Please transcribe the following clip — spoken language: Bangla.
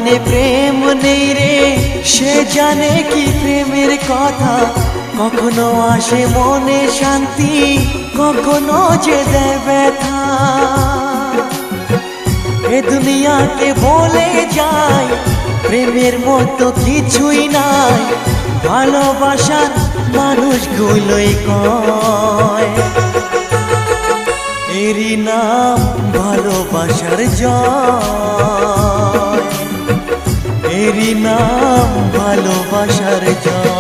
মনে প্রেম নেই রে, সে জানে কি প্রেমের কথা। কখনো আসে মনে শান্তি, কখনো যে দেয় ব্যথা। এ দুনিয়াকে বলে যায় প্রেমের মতো কিছুই নাই। ভালোবাসার মানুষগুলোই কয় এরই নাম ভালোবাসার জয়, এরই নাম ভালোবাসার জয়।